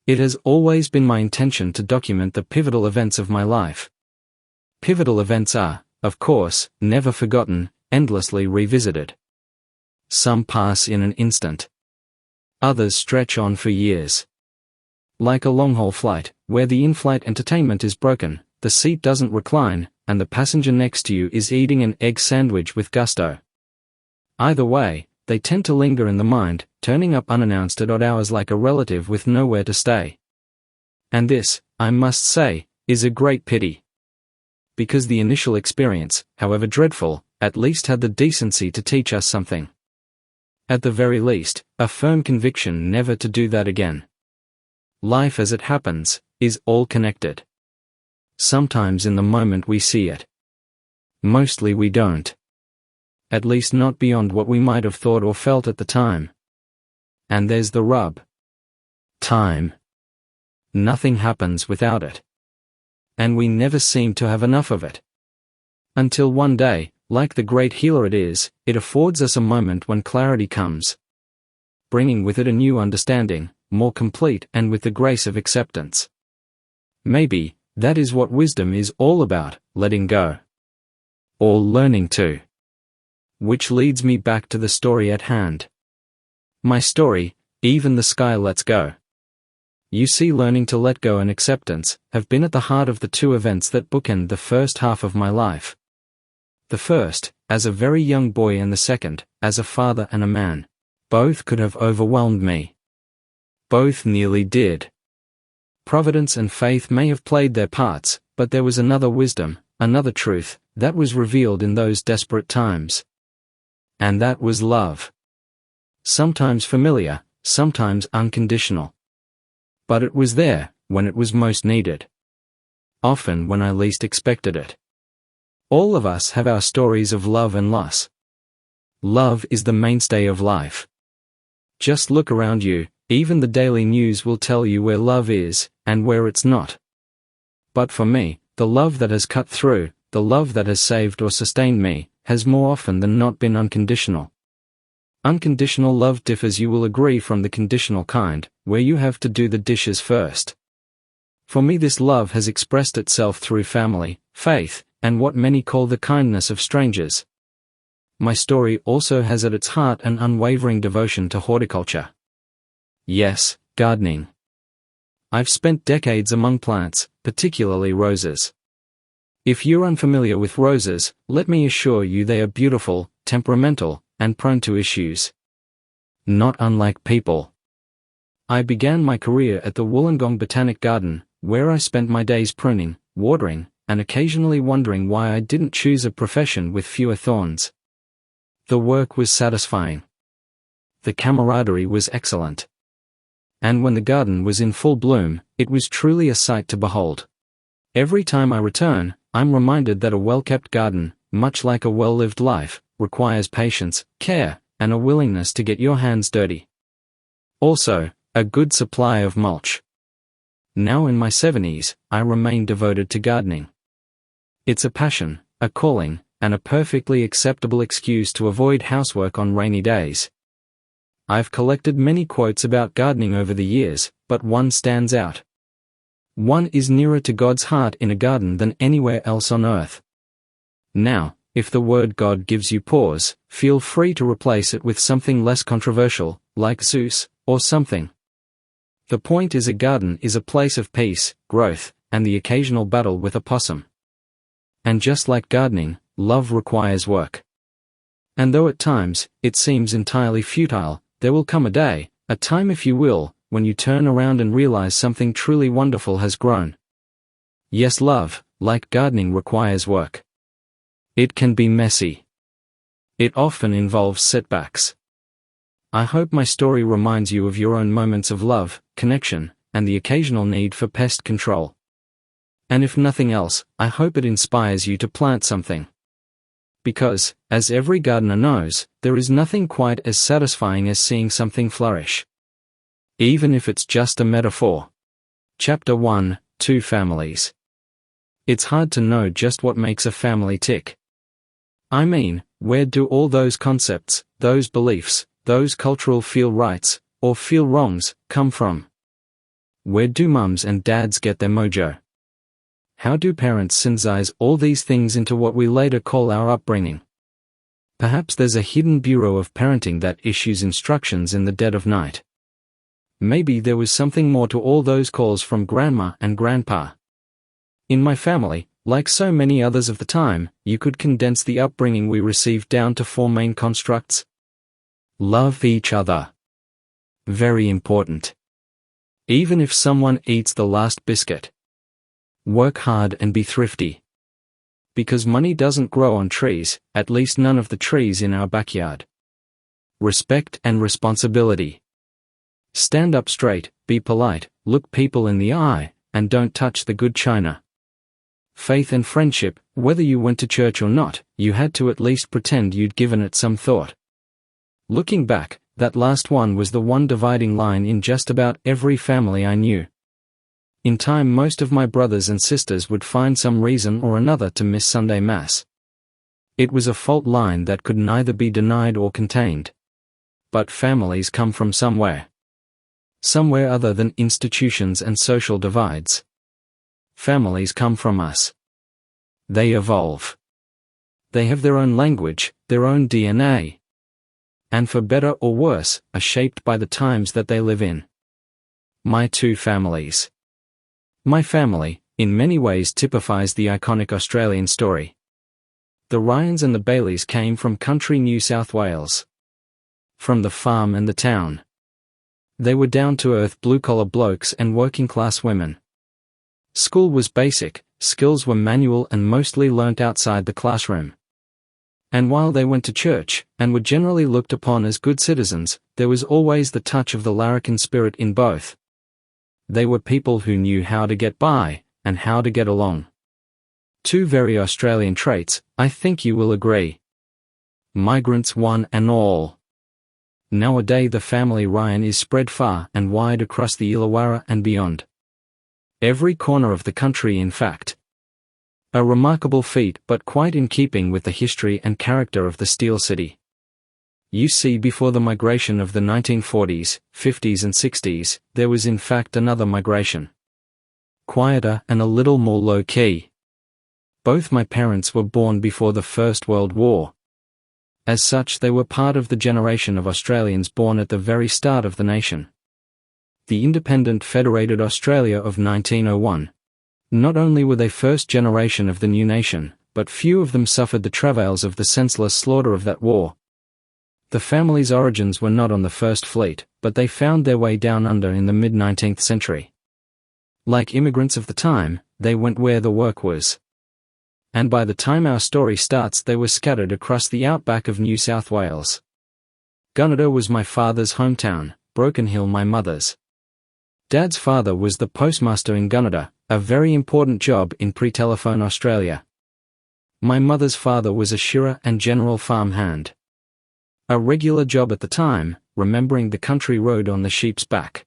It has always been my intention to document the pivotal events of my life. Pivotal events are, of course, never forgotten, endlessly revisited. Some pass in an instant. Others stretch on for years. Like a long-haul flight, where the in-flight entertainment is broken, the seat doesn't recline, and the passenger next to you is eating an egg sandwich with gusto. Either way, they tend to linger in the mind, turning up unannounced at odd hours like a relative with nowhere to stay. And this, I must say, is a great pity. Because the initial experience, however dreadful, at least had the decency to teach us something. At the very least, a firm conviction never to do that again. Life as it happens, is all connected. Sometimes in the moment we see it. Mostly we don't. At least not beyond what we might have thought or felt at the time. And there's the rub. Time. Nothing happens without it. And we never seem to have enough of it. Until one day, like the great healer it is, it affords us a moment when clarity comes. Bringing with it a new understanding, more complete and with the grace of acceptance. Maybe, that is what wisdom is all about, letting go. Or learning to. Which leads me back to the story at hand. My story, Even the Sky Lets Go. You see, learning to let go and acceptance have been at the heart of the two events that bookend the first half of my life. The first, as a very young boy, and the second, as a father and a man. Both could have overwhelmed me. Both nearly did. Providence and faith may have played their parts, but there was another wisdom, another truth, that was revealed in those desperate times. And that was love. Sometimes familiar, sometimes unconditional. But it was there, when it was most needed. Often when I least expected it. All of us have our stories of love and loss. Love is the mainstay of life. Just look around you, even the daily news will tell you where love is, and where it's not. But for me, the love that has cut through, the love that has saved or sustained me, has more often than not been unconditional. Unconditional love differs, you will agree, from the conditional kind, where you have to do the dishes first. For me, this love has expressed itself through family, faith, and what many call the kindness of strangers. My story also has at its heart an unwavering devotion to horticulture. Yes, gardening. I've spent decades among plants, particularly roses. If you're unfamiliar with roses, let me assure you they are beautiful, temperamental, and prone to issues. Not unlike people. I began my career at the Wollongong Botanic Garden, where I spent my days pruning, watering, and occasionally wondering why I didn't choose a profession with fewer thorns. The work was satisfying. The camaraderie was excellent. And when the garden was in full bloom, it was truly a sight to behold. Every time I return, I'm reminded that a well-kept garden, much like a well-lived life, requires patience, care, and a willingness to get your hands dirty. Also, a good supply of mulch. Now in my 70s, I remain devoted to gardening. It's a passion, a calling, and a perfectly acceptable excuse to avoid housework on rainy days. I've collected many quotes about gardening over the years, but one stands out. One is nearer to God's heart in a garden than anywhere else on earth. Now, if the word God gives you pause, feel free to replace it with something less controversial, like Zeus, or something. The point is, a garden is a place of peace, growth, and the occasional battle with a possum. And just like gardening, love requires work. And though at times, it seems entirely futile, there will come a time if you will, when you turn around and realize something truly wonderful has grown. Yes, love, like gardening, requires work. It can be messy. It often involves setbacks. I hope my story reminds you of your own moments of love, connection, and the occasional need for pest control. And if nothing else, I hope it inspires you to plant something. Because, as every gardener knows, there is nothing quite as satisfying as seeing something flourish. Even if it's just a metaphor. Chapter 1, 2 Families. It's hard to know just what makes a family tick. I mean, where do all those concepts, those beliefs, those cultural feel rights, or feel wrongs, come from? Where do mums and dads get their mojo? How do parents synthesize all these things into what we later call our upbringing? Perhaps there's a hidden bureau of parenting that issues instructions in the dead of night. Maybe there was something more to all those calls from grandma and grandpa. In my family, like so many others of the time, you could condense the upbringing we received down to 4 main constructs. Love each other. Very important. Even if someone eats the last biscuit. Work hard and be thrifty. Because money doesn't grow on trees, at least none of the trees in our backyard. Respect and responsibility. Stand up straight, be polite, look people in the eye, and don't touch the good china. Faith and friendship, whether you went to church or not, you had to at least pretend you'd given it some thought. Looking back, that last one was the one dividing line in just about every family I knew. In time, most of my brothers and sisters would find some reason or another to miss Sunday Mass. It was a fault line that could neither be denied or contained. But families come from somewhere. Somewhere other than institutions and social divides. Families come from us. They evolve. They have their own language, their own DNA. And for better or worse, are shaped by the times that they live in. My 2 families. My family, in many ways, typifies the iconic Australian story. The Ryans and the Baileys came from country New South Wales. From the farm and the town. They were down-to-earth blue-collar blokes and working-class women. School was basic, skills were manual and mostly learnt outside the classroom. And while they went to church, and were generally looked upon as good citizens, there was always the touch of the larrikin spirit in both. They were people who knew how to get by, and how to get along. 2 very Australian traits, I think you will agree. Migrants one and all. Nowadays the family Ryan is spread far and wide across the Illawarra and beyond. Every corner of the country, in fact. A remarkable feat, but quite in keeping with the history and character of the Steel City. You see, before the migration of the 1940s, 50s and 60s, there was in fact another migration. Quieter and a little more low-key. Both my parents were born before the First World War. As such, they were part of the generation of Australians born at the very start of the nation. The independent federated Australia of 1901. Not only were they first generation of the new nation, but few of them suffered the travails of the senseless slaughter of that war. The family's origins were not on the First Fleet, but they found their way down under in the mid-19th century. Like immigrants of the time, they went where the work was. And by the time our story starts, they were scattered across the outback of New South Wales. Gunnedah was my father's hometown, Broken Hill my mother's. Dad's father was the postmaster in Gunnedah, a very important job in pre-telephone Australia. My mother's father was a shearer and general farmhand. A regular job at the time, remembering the country road on the sheep's back.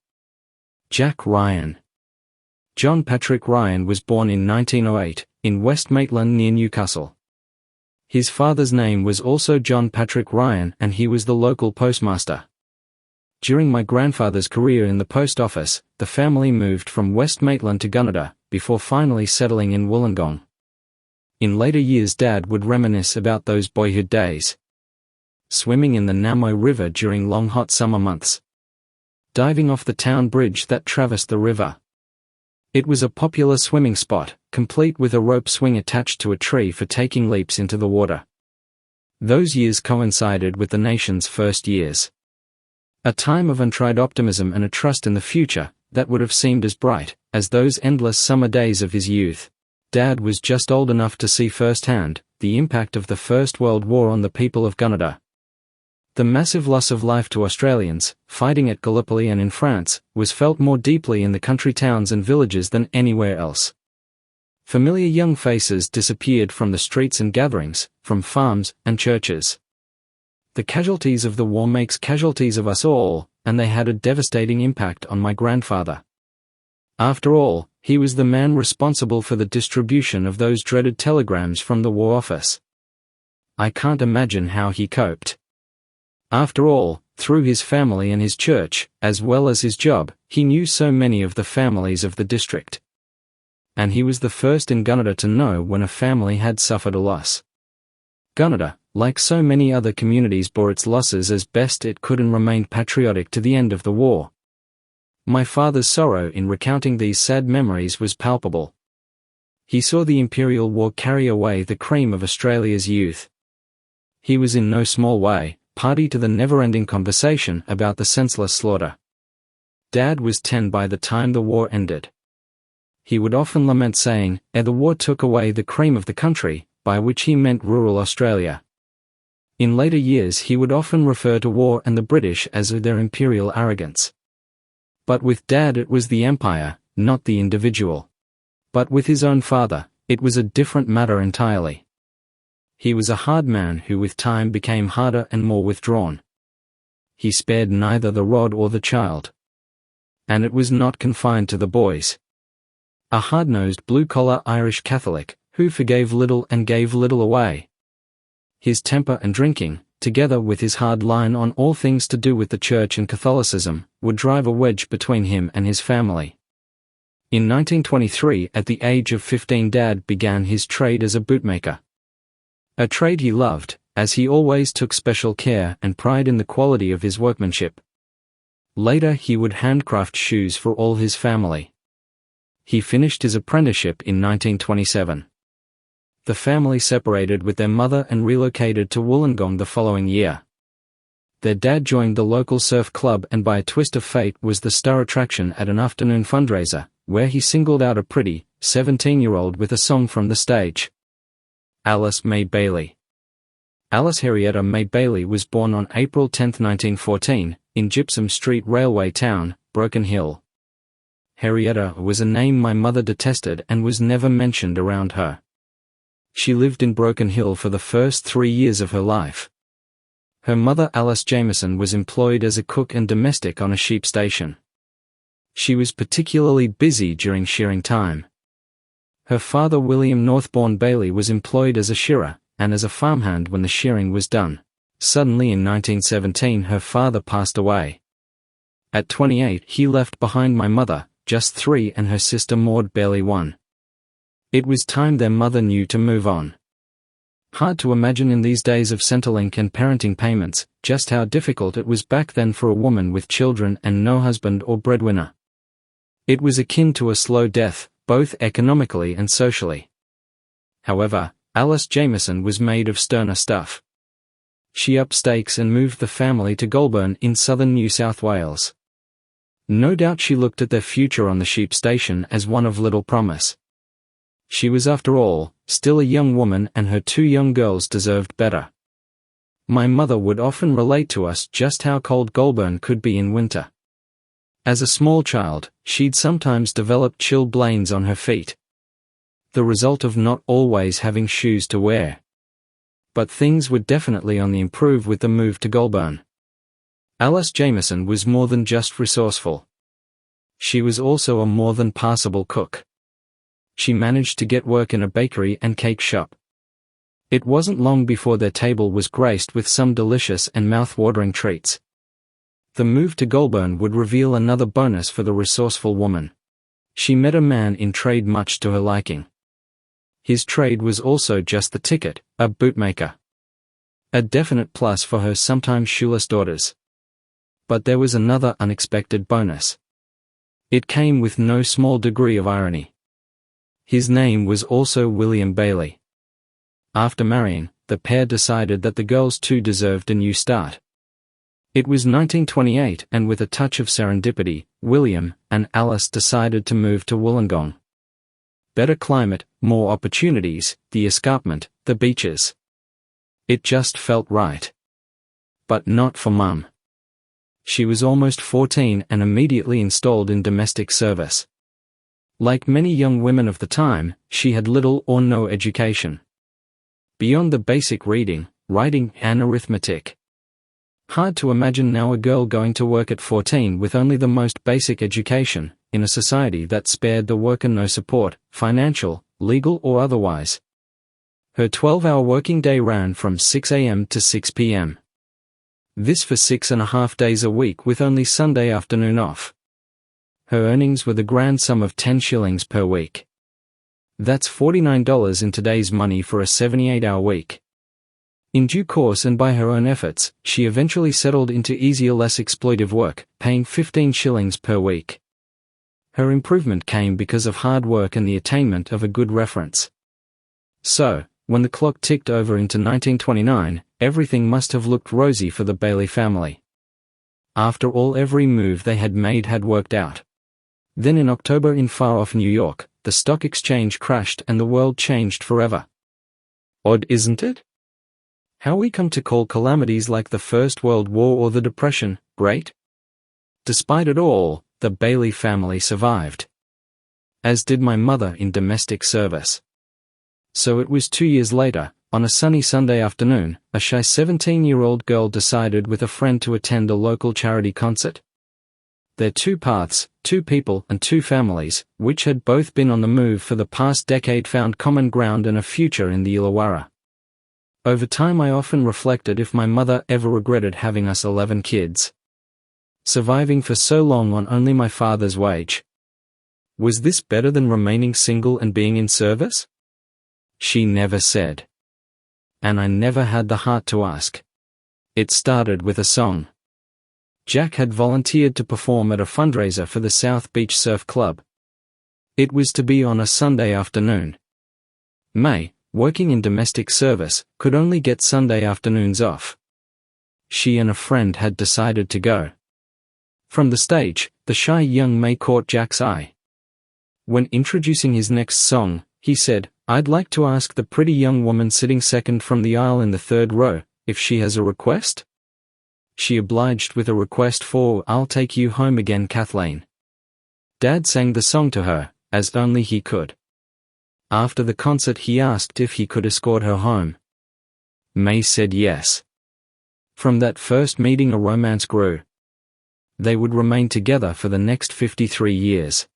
Jack Ryan. John Patrick Ryan was born in 1908, in West Maitland near Newcastle. His father's name was also John Patrick Ryan and he was the local postmaster. During my grandfather's career in the post office, the family moved from West Maitland to Gunnedah, before finally settling in Wollongong. In later years, Dad would reminisce about those boyhood days. Swimming in the Namoi River during long hot summer months. Diving off the town bridge that traversed the river. It was a popular swimming spot, complete with a rope swing attached to a tree for taking leaps into the water. Those years coincided with the nation's first years. A time of untried optimism and a trust in the future that would have seemed as bright as those endless summer days of his youth. Dad was just old enough to see firsthand the impact of the First World War on the people of Gunnedah. The massive loss of life to Australians, fighting at Gallipoli and in France, was felt more deeply in the country towns and villages than anywhere else. Familiar young faces disappeared from the streets and gatherings, from farms and churches. The casualties of the war makes casualties of us all, and they had a devastating impact on my grandfather. After all, he was the man responsible for the distribution of those dreaded telegrams from the War Office. I can't imagine how he coped. After all, Through his family and his church, as well as his job, he knew so many of the families of the district. And he was the first in Gunnedah to know when a family had suffered a loss. Gunnedah, like so many other communities, bore its losses as best it could and remained patriotic to the end of the war. My father's sorrow in recounting these sad memories was palpable. He saw the Imperial War carry away the cream of Australia's youth. He was in no small way party to the never-ending conversation about the senseless slaughter. Dad was 10 by the time the war ended. He would often lament saying, the war took away the cream of the country," by which he meant rural Australia. In later years he would often refer to war and the British as their imperial arrogance. But with Dad it was the empire, not the individual. But with his own father, it was a different matter entirely. He was a hard man who with time became harder and more withdrawn. He spared neither the rod or the child. And it was not confined to the boys. A hard-nosed blue-collar Irish Catholic, who forgave little and gave little away. His temper and drinking, together with his hard line on all things to do with the church and Catholicism, would drive a wedge between him and his family. In 1923, at the age of 15, Dad began his trade as a bootmaker. A trade he loved, as he always took special care and pride in the quality of his workmanship. Later he would handcraft shoes for all his family. He finished his apprenticeship in 1927. The family separated with their mother and relocated to Wollongong the following year. Their dad joined the local surf club and by a twist of fate was the star attraction at an afternoon fundraiser, where he singled out a pretty, 17-year-old with a song from the stage. Alice May Bailey. Alice Henrietta May Bailey was born on April 10, 1914, in Gypsum Street railway town, Broken Hill. Henrietta was a name my mother detested and was never mentioned around her. She lived in Broken Hill for the first 3 years of her life. Her mother Alice Jameson was employed as a cook and domestic on a sheep station. She was particularly busy during shearing time. Her father William Northbourne Bailey was employed as a shearer, and as a farmhand when the shearing was done. Suddenly in 1917 her father passed away. At 28 he left behind my mother, just 3, and her sister Maud, barely 1. It was time their mother knew to move on. Hard to imagine in these days of Centrelink and parenting payments, just how difficult it was back then for a woman with children and no husband or breadwinner. It was akin to a slow death, both economically and socially. However, Alice Jameson was made of sterner stuff. She upped stakes and moved the family to Goulburn in southern New South Wales. No doubt she looked at their future on the sheep station as one of little promise. She was, after all, still a young woman and her 2 young girls deserved better. My mother would often relate to us just how cold Goulburn could be in winter. As a small child, she'd sometimes develop chilblains on her feet. The result of not always having shoes to wear. But things were definitely on the improve with the move to Goulburn. Alice Jameson was more than just resourceful. She was also a more than passable cook. She managed to get work in a bakery and cake shop. It wasn't long before their table was graced with some delicious and mouth-watering treats. The move to Goulburn would reveal another bonus for the resourceful woman. She met a man in trade much to her liking. His trade was also just the ticket, a bootmaker. A definite plus for her sometimes shoeless daughters. But there was another unexpected bonus. It came with no small degree of irony. His name was also William Bailey. After marrying, the pair decided that the girls too deserved a new start. It was 1928 and with a touch of serendipity, William and Alice decided to move to Wollongong. Better climate, more opportunities, the escarpment, the beaches. It just felt right. But not for Mum. She was almost 14 and immediately installed in domestic service. Like many young women of the time, she had little or no education. Beyond the basic reading, writing, and arithmetic. Hard to imagine now a girl going to work at 14 with only the most basic education, in a society that spared the worker no support, financial, legal or otherwise. Her 12-hour working day ran from 6 a.m. to 6 p.m. This for 6.5 days a week with only Sunday afternoon off. Her earnings were the grand sum of 10 shillings per week. That's $49 in today's money for a 78-hour week. In due course and by her own efforts, she eventually settled into easier, less exploitive work, paying 15 shillings per week. Her improvement came because of hard work and the attainment of a good reference. So, when the clock ticked over into 1929, everything must have looked rosy for the Bailey family. After all, every move they had made had worked out. Then in October in far-off New York, the stock exchange crashed and the world changed forever. Odd, isn't it? How we come to call calamities like the First World War or the Depression great? Despite it all, the Bailey family survived. As did my mother in domestic service. So it was 2 years later, on a sunny Sunday afternoon, a shy 17-year-old girl decided with a friend to attend a local charity concert. Their two paths, two people and two families, which had both been on the move for the past decade, found common ground and a future in the Illawarra. Over time I often reflected if my mother ever regretted having us 11 kids. Surviving for so long on only my father's wage. Was this better than remaining single and being in service? She never said. And I never had the heart to ask. It started with a song. Jack had volunteered to perform at a fundraiser for the South Beach Surf Club. It was to be on a Sunday afternoon. May, working in domestic service, could only get Sunday afternoons off. She and a friend had decided to go. From the stage, the shy young May caught Jack's eye. When introducing his next song, he said, "I'd like to ask the pretty young woman sitting second from the aisle in the third row, if she has a request?" She obliged with a request for "I'll Take You Home Again, Kathleen." Dad sang the song to her, as only he could. After the concert he asked if he could escort her home. May said yes. From that first meeting a romance grew. They would remain together for the next 53 years.